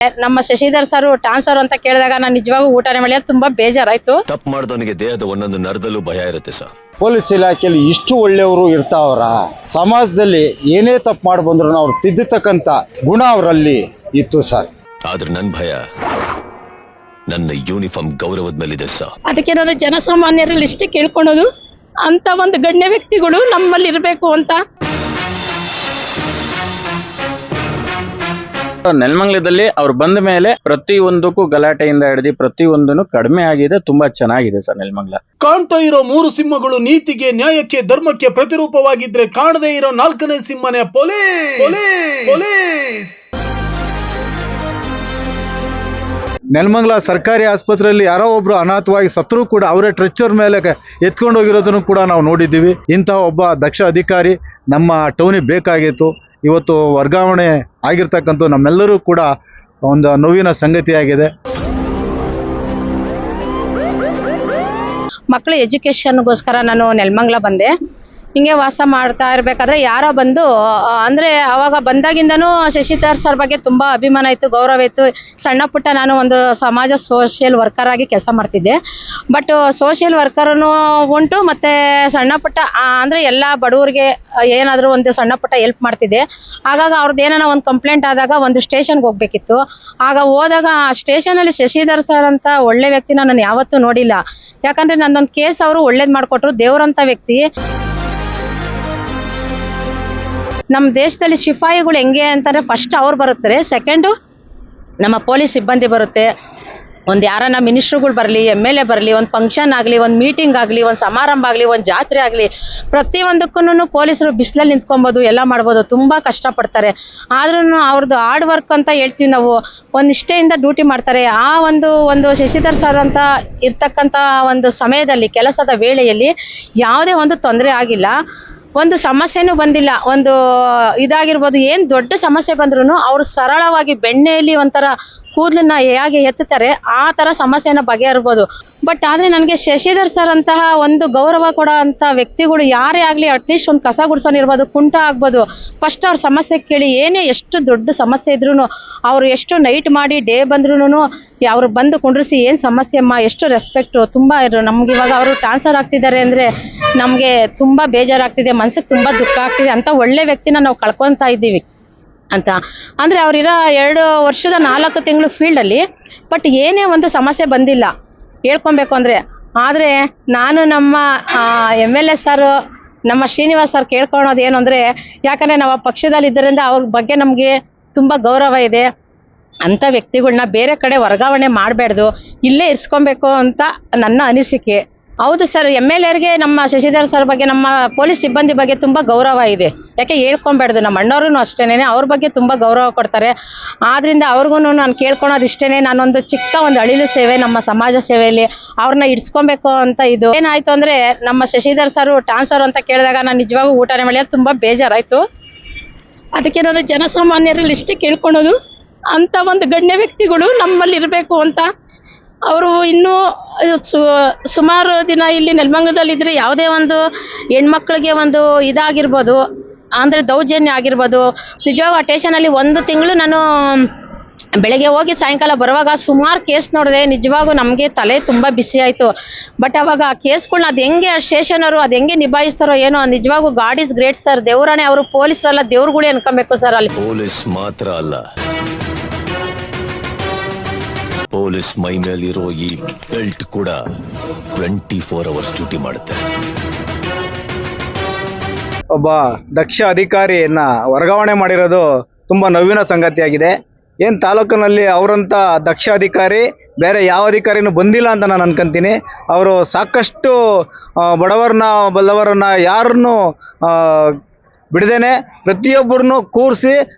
ನಮ್ಮ Shashidhar sir transfer ಅಂತ ಕೇಳಿದಾಗ ನಾನು ನಿಜವಾಗೂ ಊಟನೇ ಮಾಡಿ ತುಂಬಾ ಬೇಜಾರಾಯ್ತು. ತಪ್ಪು ಮಾಡಿದವನಿಗೆ ದೇಹದ ಒಂದೊಂದು ನರದಲ್ಲೂ ಭಯ ಇರುತ್ತೆ ಸರ್. ಪೊಲೀಸ್ ಇಲಾಖೆಯಲ್ಲಿ ಇಷ್ಟು ಒಳ್ಳೆಯವರು ಇರ್ತಾವ್ರ, ಸಮಾಜದಲ್ಲಿ ಏನೇ ತಪ್ಪು ಮಾಡಿ ಬಂದ್ರು ಅವ್ರು ತಿದ್ದತಕ್ಕಂತ ಗುಣ ಅವರಲ್ಲಿ ಇತ್ತು ಸರ್. ಆದ್ರೆ ನನ್ನ ಭಯ ನನ್ನ ಯೂನಿಫಾರ್ಮ್ ಗೌರವದ ಮೇಲಿದೆ ಸರ್. ಅದಕ್ಕೆ ನಾನು ಜನಸಾಮಾನ್ಯರಲ್ಲಿ ಇಷ್ಟೇ ಕೇಳ್ಕೊಳೋದು, ಅಂತ ಒಂದು ಗಣ್ಯ ವ್ಯಕ್ತಿಗಳು ನಮ್ಮಲ್ಲಿ ಇರಬೇಕು ಅಂತ. ನೆಲಮಂಗಲದಲ್ಲಿ ಅವ್ರು ಬಂದ ಮೇಲೆ ಪ್ರತಿಯೊಂದಕ್ಕೂ ಗಲಾಟೆಯಿಂದ ಹಿಡಿದು ಪ್ರತಿಯೊಂದನ್ನು ಕಡಿಮೆ ಆಗಿದೆ. ತುಂಬಾ ಚೆನ್ನಾಗಿದೆ ಸರ್ ನೆಲಮಂಗಲ. ಕಾಣ್ತಾ ಇರೋ 3 ಸಿಂಹಗಳು ನೀತಿಗೆ, ನ್ಯಾಯಕ್ಕೆ, ಧರ್ಮಕ್ಕೆ ಪ್ರತಿರೂಪವಾಗಿದ್ರೆ ಕಾಣದೇ ಇರೋ 4ನೇ ಸಿಂಹನೇ ಪೊಲೀಸ್. ನೆಲಮಂಗಲ ಸರ್ಕಾರಿ ಆಸ್ಪತ್ರೆಯಲ್ಲಿ ಯಾರೋ ಒಬ್ರು ಅನಾಥವಾಗಿ ಸತ್ರು ಕೂಡ ಅವರೇ ಟ್ರೆಚರ್ ಮೇಲೆ ಎತ್ಕೊಂಡು ಹೋಗಿರೋದನ್ನು ಕೂಡ ನಾವು ನೋಡಿದ್ದೀವಿ. ಇಂತಹ ಒಬ್ಬ ದಕ್ಷ ಅಧಿಕಾರಿ ನಮ್ಮ ಟೌನಿಗೆ ಬೇಕಾಗಿತ್ತು. ಇವತ್ತು ವರ್ಗಾವಣೆ ಆಗಿರ್ತಕ್ಕಂಥ ನಮ್ಮೆಲ್ಲರೂ ಕೂಡ ಒಂದು ನೋವಿನ ಸಂಗತಿಯಾಗಿದೆ. ಮಕ್ಕಳು ಎಜುಕೇಶನ್ಗೋಸ್ಕರ ನಾನು ನೆಲಮಂಗಲ ಬಂದೆ. ಹಿಂಗೆ ವಾಸ ಮಾಡ್ತಾ ಇರಬೇಕಾದ್ರೆ ಯಾರೋ ಬಂದು ಅಂದರೆ ಅವಾಗ ಬಂದಾಗಿಂದನೂ ಶಶಿಧರ್ ಸರ್ ಬಗ್ಗೆ ತುಂಬ ಅಭಿಮಾನ ಇತ್ತು, ಗೌರವ ಇತ್ತು. ಸಣ್ಣ ಪುಟ್ಟ ನಾನು ಒಂದು ಸಮಾಜ ಸೋಷಿಯಲ್ ವರ್ಕರ್ ಆಗಿ ಕೆಲಸ ಮಾಡ್ತಿದ್ದೆ. ಬಟ್ ಸೋಷಿಯಲ್ ವರ್ಕರೂ ಉಂಟು, ಮತ್ತು ಸಣ್ಣ ಪುಟ್ಟ ಅಂದರೆ ಎಲ್ಲ ಬಡವರಿಗೆ ಏನಾದರೂ ಒಂದು ಸಣ್ಣ ಪುಟ್ಟ ಹೆಲ್ಪ್ ಮಾಡ್ತಿದ್ದೆ. ಆಗಾಗ ಅವ್ರದ್ದು ಏನಾರ ಒಂದು ಕಂಪ್ಲೇಂಟ್ ಆದಾಗ ಒಂದು ಸ್ಟೇಷನ್ಗೆ ಹೋಗ್ಬೇಕಿತ್ತು. ಆಗ ಹೋದಾಗ ಆ ಸ್ಟೇಷನಲ್ಲಿ ಶಶಿಧರ್ ಸರ್ ಅಂತ ಒಳ್ಳೆ ವ್ಯಕ್ತಿನ ನಾನು ಯಾವತ್ತೂ ನೋಡಿಲ್ಲ. ಯಾಕಂದರೆ ನನ್ನೊಂದು ಕೇಸ್ ಅವರು ಒಳ್ಳೇದು ಮಾಡಿಕೊಟ್ರು. ದೇವರಂಥ ವ್ಯಕ್ತಿ. ನಮ್ಮ ದೇಶದಲ್ಲಿ ಸಿಪಾಯಿಗಳು ಹೆಂಗೆ ಅಂತಾರೆ, ಫಸ್ಟ್ ಅವ್ರು ಬರುತ್ತಾರೆ, ಸೆಕೆಂಡು ನಮ್ಮ ಪೊಲೀಸ್ ಸಿಬ್ಬಂದಿ ಬರುತ್ತೆ. ಒಂದು ಯಾರನ್ನ ಮಿನಿಸ್ಟ್ರುಗಳು ಬರಲಿ, MLA ಬರಲಿ, ಒಂದು ಫಂಕ್ಷನ್ ಆಗಲಿ, ಒಂದು ಮೀಟಿಂಗ್ ಆಗಲಿ, ಒಂದು ಸಮಾರಂಭ ಆಗಲಿ, ಒಂದು ಜಾತ್ರೆ ಆಗಲಿ, ಪ್ರತಿಯೊಂದಕ್ಕೂ ಪೊಲೀಸರು ಬಿಸಿಲಲ್ಲಿ ನಿಂತ್ಕೊಬೋದು, ಎಲ್ಲ ಮಾಡ್ಬೋದು. ತುಂಬ ಕಷ್ಟಪಡ್ತಾರೆ. ಆದ್ರೂ ಅವ್ರದ್ದು ಹಾರ್ಡ್ ವರ್ಕ್ ಅಂತ ಹೇಳ್ತೀವಿ ನಾವು. ಒಂದು ನಿಷ್ಠೆಯಿಂದ ಡ್ಯೂಟಿ ಮಾಡ್ತಾರೆ. ಆ ಒಂದು ಶಶಿಧರ್ ಸರ್ ಅಂತ ಇರ್ತಕ್ಕಂಥ ಒಂದು ಸಮಯದಲ್ಲಿ, ಕೆಲಸದ ವೇಳೆಯಲ್ಲಿ ಯಾವುದೇ ಒಂದು ತೊಂದರೆ ಆಗಿಲ್ಲ, ಒಂದು ಸಮಸ್ಯೆನೂ ಬಂದಿಲ್ಲ. ಒಂದು ಇದಾಗಿರ್ಬೋದು, ಏನು ದೊಡ್ಡ ಸಮಸ್ಯೆ ಬಂದ್ರೂ ಅವರು ಸರಳವಾಗಿ ಬೆಣ್ಣೆಯಲ್ಲಿ ಒಂಥರ ಕೂದಲನ್ನ ಹೇಗೆ ಎತ್ತುತ್ತಾರೆ ಆ ಥರ ಸಮಸ್ಯೆನ ಬಗೆಹರ್ಬೋದು. ಬಟ್ ಆದರೆ ನನಗೆ ಶಶಿಧರ್ ಸರ್ ಅಂತಹ ಒಂದು ಗೌರವ ಕೊಡೋ ಅಂಥ ವ್ಯಕ್ತಿಗಳು ಯಾರೇ ಆಗಲಿ, ಅಟ್ಲೀಸ್ಟ್ ಒಂದು ಕಸ ಗುಡ್ಸೋನಿರ್ಬೋದು, ಕುಂಟ ಆಗ್ಬೋದು, ಫಸ್ಟ್ ಅವ್ರ ಸಮಸ್ಯೆ ಕೇಳಿ, ಏನೇ ಎಷ್ಟು ದೊಡ್ಡ ಸಮಸ್ಯೆ ಇದ್ರೂ ಅವರು ಎಷ್ಟು ನೈಟ್ ಮಾಡಿ ಡೇ ಬಂದ್ರೂ ಅವ್ರು ಬಂದು ಕುಂಡ್ರಿಸಿ ಏನು ಸಮಸ್ಯೆ ಅಮ್ಮ, ಎಷ್ಟು ರೆಸ್ಪೆಕ್ಟು. ತುಂಬ ನಮ್ಗೆ ಇವಾಗ ಅವರು ಟ್ರಾನ್ಸ್ಫರ್ ಆಗ್ತಿದ್ದಾರೆ ಅಂದರೆ ನಮಗೆ ತುಂಬ ಬೇಜಾರಾಗ್ತಿದೆ, ಮನಸ್ಸಿಗೆ ತುಂಬ ದುಃಖ ಆಗ್ತಿದೆ. ಅಂಥ ಒಳ್ಳೆ ವ್ಯಕ್ತಿನ ನಾವು ಕಳ್ಕೊತಾ ಇದ್ದೀವಿ ಅಂತ. ಅಂದರೆ ಅವರಿರೋ 2 ವರ್ಷದ 4 ತಿಂಗಳು ಫೀಲ್ಡಲ್ಲಿ ಬಟ್ ಏನೇ ಒಂದು ಸಮಸ್ಯೆ ಬಂದಿಲ್ಲ ಹೇಳ್ಕೊಬೇಕು ಅಂದರೆ. ಆದರೆ ನಾನು ನಮ್ಮ MLA ಸರ್, ನಮ್ಮ ಶ್ರೀನಿವಾಸ್ ಸರ್ ಕೇಳ್ಕೊಳೋದು ಏನು ಅಂದರೆ, ಯಾಕಂದರೆ ನಾವು ಆ ಪಕ್ಷದಲ್ಲಿ ಇದ್ದರಿಂದ ಅವ್ರ ಬಗ್ಗೆ ನಮಗೆ ತುಂಬ ಗೌರವ ಇದೆ. ಅಂಥ ವ್ಯಕ್ತಿಗಳನ್ನ ಬೇರೆ ಕಡೆ ವರ್ಗಾವಣೆ ಮಾಡಬೇಡ್ದು, ಇಲ್ಲೇ ಇರಿಸ್ಕೊಬೇಕು ಅಂತ ನನ್ನ ಅನಿಸಿಕೆ. ಹೌದು ಸರ್, MLAರಿಗೆ ನಮ್ಮ ಶಶಿಧರ್ ಸರ್ ಬಗ್ಗೆ, ನಮ್ಮ ಪೊಲೀಸ್ ಸಿಬ್ಬಂದಿ ಬಗ್ಗೆ ತುಂಬ ಗೌರವ ಇದೆ. ಯಾಕೆ ಹೇಳ್ಕೊಬೇಡ್ದು, ನಮ್ಮ ಅಣ್ಣವ್ರೂ ಅಷ್ಟೇ ಅವ್ರ ಬಗ್ಗೆ ತುಂಬ ಗೌರವ ಕೊಡ್ತಾರೆ. ಆದ್ದರಿಂದ ಅವ್ರಿಗೂ ನಾನು ಕೇಳ್ಕೊಳೋದು ಇಷ್ಟೇ, ನಾನೊಂದು ಚಿಕ್ಕ ಒಂದು ಅಳಿಲು ಸೇವೆ ನಮ್ಮ ಸಮಾಜ ಸೇವೆಯಲ್ಲಿ ಅವ್ರನ್ನ ಇಡ್ಸ್ಕೊಬೇಕು ಅಂತ. ಇದು ಏನಾಯಿತು ಅಂದರೆ, ನಮ್ಮ ಶಶಿಧರ್ ಸರ್ ಟ್ರಾನ್ಸ್ಫರ್ ಅಂತ ಕೇಳಿದಾಗ ನಾನು ನಿಜವಾಗೂ ಊಟನೇ ಮಾಡಿ ತುಂಬ ಬೇಜಾರಾಯಿತು. ಅದಕ್ಕೆ ನಾನು ಜನಸಾಮಾನ್ಯರಲ್ಲಿ ಇಷ್ಟೇ ಕೇಳ್ಕೊಳೋದು, ಅಂಥ ಒಂದು ಗಣ್ಯ ವ್ಯಕ್ತಿಗಳು ನಮ್ಮಲ್ಲಿ ಇರಬೇಕು ಅಂತ. ಅವರು ಇನ್ನೂ ಸುಮಾರು ದಿನ ಇಲ್ಲಿ ನೆಲಮಂಗಲದಲ್ಲಿದ್ದರೆ ಯಾವುದೇ ಒಂದು ಹೆಣ್ಮಕ್ಳಿಗೆ ಒಂದು ಇದಾಗಿರ್ಬೋದು, ಅಂದರೆ ದೌರ್ಜನ್ಯ ಆಗಿರ್ಬೋದು. ನಿಜವಾಗ ಆ ಸ್ಟೇಷನಲ್ಲಿ 1 ತಿಂಗಳು ನಾನು ಬೆಳಗ್ಗೆ ಹೋಗಿ ಸಾಯಂಕಾಲ ಬರುವಾಗ ಸುಮಾರು ಕೇಸ್ ನೋಡಿದೆ. ನಿಜವಾಗೂ ನಮಗೆ ತಲೆ ತುಂಬ ಬಿಸಿ ಆಯಿತು. ಬಟ್ ಅವಾಗ ಆ ಕೇಸ್ಗಳನ್ನ ಅದು ಹೆಂಗೆ ಆ ಸ್ಟೇಷನವರು ಅದು ಹೆಂಗೆ ನಿಭಾಯಿಸ್ತಾರೋ ಏನೋ. ನಿಜವಾಗೂ ಗಾಡ್ ಇಸ್ ಗ್ರೇಟ್ ಸರ್. ದೇವರಾಣೆ, ಅವರು ಪೊಲೀಸರಲ್ಲ, ದೇವ್ರುಗಳೇ ಅನ್ಕೊಬೇಕು ಸರ್. ಅಲ್ಲಿ ಪೊಲೀಸ್ ಮಾತ್ರ ಅಲ್ಲ, ಪೊಲೀಸ್ ಮೈ ಮೇಲಿರೋ ಈ ಬೆಲ್ಟ್ ಕೂಡ 24 ಅವರ್ಸ್ ಡ್ಯೂಟಿ ಮಾಡುತ್ತೆ. ಒಬ್ಬ ದಕ್ಷ ಅಧಿಕಾರಿಯನ್ನ ವರ್ಗಾವಣೆ ಮಾಡಿರೋದು ತುಂಬ ನೋವಿನ ಸಂಗತಿಯಾಗಿದೆ. ಏನು ತಾಲೂಕಿನಲ್ಲಿ ಅವರಂಥ ದಕ್ಷ ಅಧಿಕಾರಿ ಬೇರೆ ಯಾವ ಅಧಿಕಾರಿನೂ ಬಂದಿಲ್ಲ ಅಂತ ನಾನು ಅನ್ಕೊಂತೀನಿ. ಅವರು ಸಾಕಷ್ಟು ಬಡವರನ್ನ, ಬಲ್ಲವರನ್ನ ಯಾರನ್ನು ಬಿಡದೇನೆ ಪ್ರತಿಯೊಬ್ಬರನ್ನು ಕೂರಿಸಿ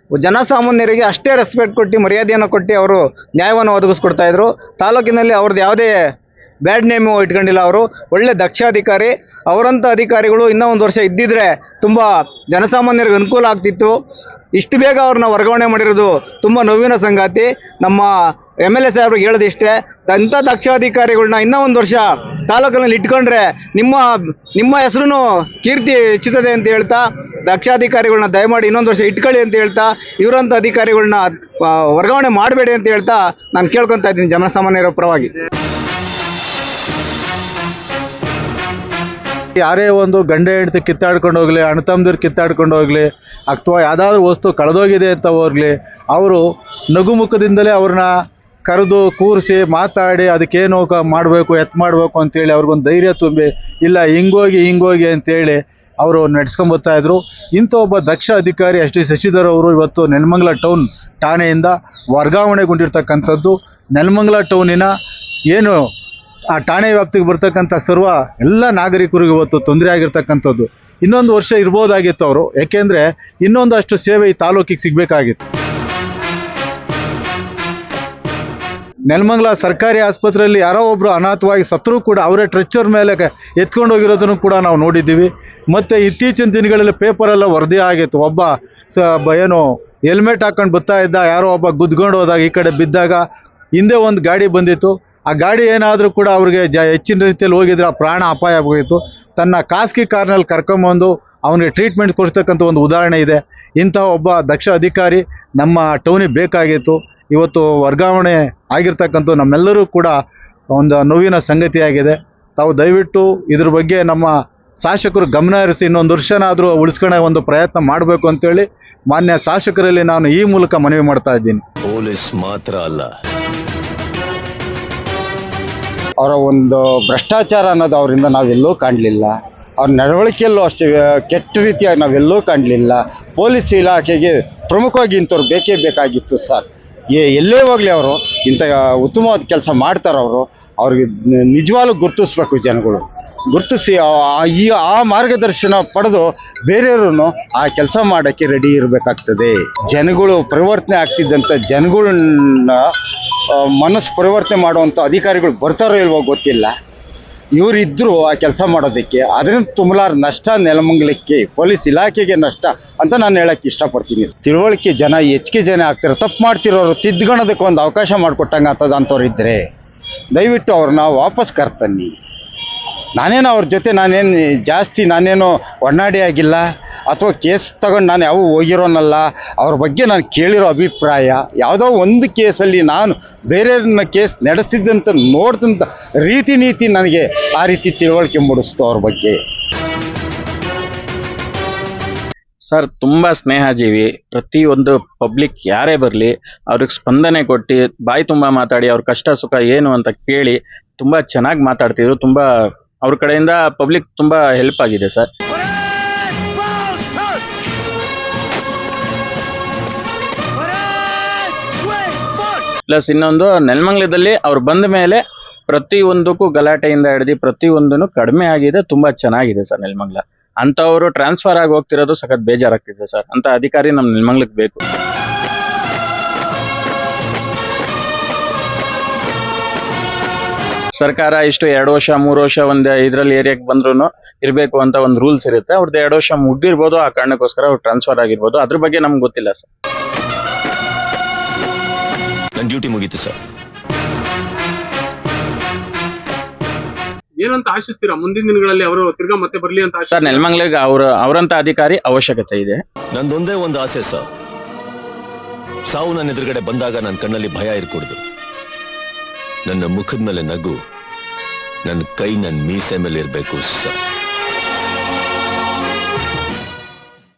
ಜನಸಾಮಾನ್ಯರಿಗೆ ಅಷ್ಟೇ ರೆಸ್ಪೆಕ್ಟ್ ಕೊಟ್ಟು, ಮರ್ಯಾದೆಯನ್ನು ಕೊಟ್ಟು ಅವರು ನ್ಯಾಯವನ್ನು ಒದಗಿಸ್ಕೊಡ್ತಾ ಇದ್ರು. ತಾಲೂಕಿನಲ್ಲಿ ಅವ್ರದ್ದು ಯಾವುದೇ ಬ್ಯಾಡ್ ನೇಮು ಇಟ್ಕೊಂಡಿಲ್ಲ. ಅವರು ಒಳ್ಳೆ ದಕ್ಷ ಅಧಿಕಾರಿ. ಅವರಂಥ ಅಧಿಕಾರಿಗಳು ಇನ್ನೂ 1 ವರ್ಷ ಇದ್ದಿದ್ರೆ ತುಂಬ ಜನಸಾಮಾನ್ಯರಿಗೆ ಅನುಕೂಲ ಆಗ್ತಿತ್ತು. ಇಷ್ಟು ಬೇಗ ಅವ್ರನ್ನ ವರ್ಗಾವಣೆ ಮಾಡಿರೋದು ತುಂಬ ನೋವಿನ ಸಂಗತಿ. ನಮ್ಮ MLA ಸಾಹೇಬ್ರಿಗೆ ಹೇಳೋದಿಷ್ಟೇ, ಅಂಥ ದಕ್ಷ ಅಧಿಕಾರಿಗಳನ್ನ ಇನ್ನೂ ಒಂದು ವರ್ಷ ತಾಲೂಕಿನಲ್ಲಿ ಇಟ್ಕೊಂಡ್ರೆ ನಿಮ್ಮ ಹೆಸರು ಕೀರ್ತಿ ಹೆಚ್ಚುತ್ತದೆ ಅಂತ ಹೇಳ್ತಾ, ದಕ್ಷಾಧಿಕಾರಿಗಳನ್ನ ದಯಮಾಡಿ ಇನ್ನೊಂದು ವರ್ಷ ಇಟ್ಕೊಳ್ಳಿ ಅಂತ ಹೇಳ್ತಾ, ಇವರಂಥ ಅಧಿಕಾರಿಗಳನ್ನ ವರ್ಗಾವಣೆ ಮಾಡಬೇಡಿ ಅಂತ ಹೇಳ್ತಾ ನಾನು ಕೇಳ್ಕೊತಾ ಇದ್ದೀನಿ ಜನಸಾಮಾನ್ಯರ ಪರವಾಗಿ. ಯಾರೇ ಒಂದು ಗಂಡ ಹೆಂಡತಿ ಕಿತ್ತಾಡ್ಕೊಂಡು ಹೋಗ್ಲಿ, ಅಣ್ಣ ತಮ್ಮದಿರು ಕಿತ್ತಾಡ್ಕೊಂಡು ಹೋಗ್ಲಿ, ಅಥವಾ ಯಾವುದಾದ್ರೂ ವಸ್ತು ಕಳೆದೋಗಿದೆ ಅಂತ ಹೋಗ್ಲಿ, ಅವರು ನಗುಮುಖದಿಂದಲೇ ಅವ್ರನ್ನ ಕರೆದು ಕೂರಿಸಿ ಮಾತಾಡಿ ಅದಕ್ಕೇನು ಮಾಡಬೇಕು ಮಾಡಬೇಕು ಅಂತೇಳಿ ಅವ್ರಿಗೊಂದು ಧೈರ್ಯ ತುಂಬಿ, ಇಲ್ಲ ಹಿಂಗೋಗಿ ಅಂತೇಳಿ ಅವರು ನಡೆಸ್ಕೊಂಬರ್ತಾ ಇದ್ರು. ಇಂಥ ಒಬ್ಬ ದಕ್ಷ ಅಧಿಕಾರಿ ಎಸ್ ಟಿ ಶಶಿಧರ್ ಅವರು ಇವತ್ತು ನೆಲಮಂಗಲ ಟೌನ್ ಠಾಣೆಯಿಂದ ವರ್ಗಾವಣೆಗೊಂಡಿರ್ತಕ್ಕಂಥದ್ದು. ನೆಲಮಂಗಲ ಟೌನಿನ ಏನು ಆ ಠಾಣೆ ವ್ಯಾಪ್ತಿಗೆ ಬರ್ತಕ್ಕಂಥ ಎಲ್ಲ ನಾಗರಿಕರಿಗೂ ಇವತ್ತು ತೊಂದರೆ ಆಗಿರ್ತಕ್ಕಂಥದ್ದು. ಇನ್ನೊಂದು ವರ್ಷ ಇರ್ಬೋದಾಗಿತ್ತು ಅವರು, ಯಾಕೆಂದರೆ ಇನ್ನೊಂದಷ್ಟು ಸೇವೆ ಈ ತಾಲೂಕಿಗೆ ಸಿಗಬೇಕಾಗಿತ್ತು. ನೆಲಮಂಗಲ ಸರ್ಕಾರಿ ಆಸ್ಪತ್ರೆಯಲ್ಲಿ ಯಾರೋ ಒಬ್ಬರು ಅನಾಥವಾಗಿ ಸತ್ತರೂ ಕೂಡ ಅವರೇ ಟ್ರೆಚ್ಚರ್ ಮೇಲೆ ಎತ್ಕೊಂಡು ಹೋಗಿರೋದನ್ನು ಕೂಡ ನಾವು ನೋಡಿದ್ದೀವಿ. ಮತ್ತು ಇತ್ತೀಚಿನ ದಿನಗಳಲ್ಲಿ ಪೇಪರೆಲ್ಲ ವರದಿ ಆಗಿತ್ತು, ಒಬ್ಬ ಏನು ಹೆಲ್ಮೆಟ್ ಹಾಕೊಂಡು ಬರ್ತಾ ಇದ್ದ, ಯಾರೋ ಒಬ್ಬ ಗುದ್ಕೊಂಡು ಹೋದಾಗ ಈ ಕಡೆ ಬಿದ್ದಾಗ ಹಿಂದೆ ಒಂದು ಗಾಡಿ ಬಂದಿತ್ತು. ಆ ಗಾಡಿ ಏನಾದರೂ ಕೂಡ ಅವ್ರಿಗೆ ಹೆಚ್ಚಿನ ರೀತಿಯಲ್ಲಿ ಹೋಗಿದ್ರೆ ಆ ಪ್ರಾಣ ಅಪಾಯ ಆಗೋಯಿತು. ತನ್ನ ಖಾಸಗಿ ಕಾರ್ನಲ್ಲಿ ಕರ್ಕೊಂಬಂದು ಅವನಿಗೆ ಟ್ರೀಟ್ಮೆಂಟ್ ಕೊಡ್ತಕ್ಕಂಥ ಒಂದು ಉದಾಹರಣೆ ಇದೆ. ಇಂತಹ ಒಬ್ಬ ದಕ್ಷ ಅಧಿಕಾರಿ ನಮ್ಮ ಟೌನಿಗೆ ಬೇಕಾಗಿತ್ತು. ಇವತ್ತು ವರ್ಗಾವಣೆ ಆಗಿರ್ತಕ್ಕಂಥ ನಮ್ಮೆಲ್ಲರೂ ಕೂಡ ಒಂದು ನೋವಿನ ಸಂಗತಿಯಾಗಿದೆ. ತಾವು ದಯವಿಟ್ಟು ಇದ್ರ ಬಗ್ಗೆ ನಮ್ಮ ಶಾಸಕರು ಗಮನ ಹರಿಸಿ ಇನ್ನೊಂದು ವರ್ಷನಾದರೂ ಉಳಿಸ್ಕೊಳ್ಳೋ ಒಂದು ಪ್ರಯತ್ನ ಮಾಡಬೇಕು ಅಂತೇಳಿ ಮಾನ್ಯ ಶಾಸಕರಲ್ಲಿ ನಾನು ಈ ಮೂಲಕ ಮನವಿ ಮಾಡ್ತಾ ಇದ್ದೀನಿ. ಪೊಲೀಸ್ ಮಾತ್ರ ಅಲ್ಲ, ಅವರ ಒಂದು ಭ್ರಷ್ಟಾಚಾರ ಅನ್ನೋದು ಅವರಿಂದ ನಾವೆಲ್ಲೂ ಕಾಣಲಿಲ್ಲ. ಅವ್ರ ನಡವಳಿಕೆಯಲ್ಲೂ ಅಷ್ಟೇ ಕೆಟ್ಟ ರೀತಿಯಾಗಿ ನಾವೆಲ್ಲೂ ಕಾಣಲಿಲ್ಲ. ಪೊಲೀಸ್ ಇಲಾಖೆಗೆ ಪ್ರಮುಖವಾಗಿ ಇಂಥವ್ರು ಬೇಕೇ ಬೇಕಾಗಿತ್ತು ಸರ್. ಎಲ್ಲೇ ಹೋಗಲಿ ಅವರು ಇಂಥ ಉತ್ತಮವಾದ ಕೆಲಸ ಮಾಡ್ತಾರೆ. ಅವ್ರಿಗೆ ನಿಜವಾಗ್ಲೂ ಗುರುತಿಸ್ಬೇಕು, ಜನಗಳು ಗುರುತಿಸಿ ಆ ಮಾರ್ಗದರ್ಶನ ಪಡೆದು ಬೇರೆಯವರು ಆ ಕೆಲಸ ಮಾಡೋಕ್ಕೆ ರೆಡಿ ಇರಬೇಕಾಗ್ತದೆ. ಜನಗಳು ಪರಿವರ್ತನೆ ಆಗ್ತಿದ್ದಂಥ ಜನಗಳನ್ನ ಮನಸ್ಸು ಪರಿವರ್ತನೆ ಮಾಡುವಂಥ ಅಧಿಕಾರಿಗಳು ಬರ್ತಾರೋ ಇಲ್ವೋ ಗೊತ್ತಿಲ್ಲ. ಇವರಿದ್ದರು ಆ ಕೆಲಸ ಮಾಡೋದಕ್ಕೆ. ಅದರಿಂದ ತುಂಬಲಾರ ನಷ್ಟ ನೆಲಮಂಗಲಕ್ಕೆ, ಪೊಲೀಸ್ ಇಲಾಖೆಗೆ ನಷ್ಟ ಅಂತ ನಾನು ಹೇಳಕ್ಕೆ ಇಷ್ಟಪಡ್ತೀನಿ. ತಿಳುವಳಿಕೆ ಜನ ಹೆಚ್ಚಿಗೆ ಜನ ಆಗ್ತಿರೋ, ತಪ್ಪು ಮಾಡ್ತಿರೋರು ತಿದ್ದುಕೊಳ್ಳೋದಕ್ಕೆ ಒಂದು ಅವಕಾಶ ಮಾಡಿಕೊಟ್ಟಂಗೆ ಅಂಥವ್ರು ಇದ್ದರೆ ದಯವಿಟ್ಟು ಅವ್ರನ್ನ ವಾಪಸ್ ಕರ್ತನ್ನಿ. ನಾನೇನು ಅವ್ರ ಜೊತೆ ನಾನೇನು ಒಡನಾಡಿ ಆಗಿಲ್ಲ ಅಥವಾ ಕೇಸ್ ತಗೊಂಡು ನಾನು ಯಾವ ಹೋಗಿರೋನಲ್ಲ. ಅವ್ರ ಬಗ್ಗೆ ನಾನು ಕೇಳಿರೋ ಅಭಿಪ್ರಾಯ, ಯಾವುದೋ ಒಂದು ಕೇಸಲ್ಲಿ ನಾನು ಬೇರೆಯವ್ರನ್ನ ಕೇಸ್ ನಡೆಸಿದ್ದಂತ ನೋಡಿದಂಥ ರೀತಿ ನೀತಿ ನನಗೆ ಆ ರೀತಿ ತಿಳುವಳಿಕೆ ಮೂಡಿಸ್ತು ಅವ್ರ ಬಗ್ಗೆ. ಸರ್ ತುಂಬ ಸ್ನೇಹಜೀವಿ. ಪ್ರತಿಯೊಂದು ಪಬ್ಲಿಕ್ ಯಾರೇ ಬರಲಿ ಅವ್ರಿಗೆ ಸ್ಪಂದನೆ ಕೊಟ್ಟು ಬಾಯಿ ತುಂಬ ಮಾತಾಡಿ ಅವ್ರ ಕಷ್ಟ ಸುಖ ಏನು ಅಂತ ಕೇಳಿ ತುಂಬ ಚೆನ್ನಾಗಿ ಮಾತಾಡ್ತಿದ್ರು. ತುಂಬ ಅವ್ರ ಕಡೆಯಿಂದ ಪಬ್ಲಿಕ್ ತುಂಬ ಹೆಲ್ಪ್ ಆಗಿದೆ ಸರ್. ಪ್ಲಸ್ ಇನ್ನೊಂದು, ನೆಲಮಂಗಲದಲ್ಲಿ ಅವ್ರು ಬಂದ ಮೇಲೆ ಪ್ರತಿಯೊಂದಕ್ಕೂ ಗಲಾಟೆಯಿಂದ ಹಿಡಿದು ಪ್ರತಿಯೊಂದೂ ಕಡಿಮೆ ಆಗಿದೆ. ತುಂಬ ಚೆನ್ನಾಗಿದೆ ಸರ್ ನೆಲಮಂಗಲ. ಅಂಥವರು ಟ್ರಾನ್ಸ್ಫರ್ ಆಗಿ ಹೋಗ್ತಿರೋದು ಸಖತ್ ಬೇಜಾರಾಗ್ತಿದೆ ಸರ್. ಅಂಥ ಅಧಿಕಾರಿ ನಮ್ಮ ನೆಲಮಂಗಲಕ್ಕೆ ಬೇಕು. ಸರ್ಕಾರ ಇಷ್ಟು 2 ವರ್ಷ 3 ವರ್ಷ ಒಂದು ಇದರಲ್ಲಿ ಏರಿಯಾಕ್ಕೆ ಬಂದ್ರೂ ಇರಬೇಕು ಅಂತ ಒಂದು ರೂಲ್ಸ್ ಇರುತ್ತೆ. ಅವ್ರದ್ದು 2 ವರ್ಷ ಮುಗ್ದಿರ್ಬೋದು, ಆ ಕಾರಣಕ್ಕೋಸ್ಕರ ಅವ್ರು ಟ್ರಾನ್ಸ್ಫರ್ ಆಗಿರ್ಬೋದು. ಅದ್ರ ಬಗ್ಗೆ ನಮ್ಗೆ ಗೊತ್ತಿಲ್ಲ ಸರ್. ನನ್ನ ಡ್ಯೂಟಿ ಮುಗೀತು ಸರ್. ಏನಂತ ಆಶಿಸ್ತೀರಾ ಮುಂದಿನ ದಿನಗಳಲ್ಲಿ ಅವರು ತಿರ್ಗಾ ಮತ್ತೆ ಬರ್ಲಿ ಅಂತ? ಸರ್, ನೆಲಮಂಗಲಿಗೆ ಅವರಂತ ಅಧಿಕಾರಿ ಅವಶ್ಯಕತೆ ಇದೆ. ನಂದೊಂದೇ ಒಂದು ಆಸೆ ಸರ್, ಸಾವು ನನ್ನ ಎದುರುಗಡೆ ಬಂದಾಗ ನನ್ನ ಕಣ್ಣಲ್ಲಿ ಭಯ ಇರ್ಕೂಡ್ದು. ನನ್ನ ಮುಖದ ಮೇಲೆ ನಗು, ನನ್ನ ಕೈ ನನ್ನ ಮೀಸೆ ಮೇಲೆ ಇರಬೇಕು ಸರ್.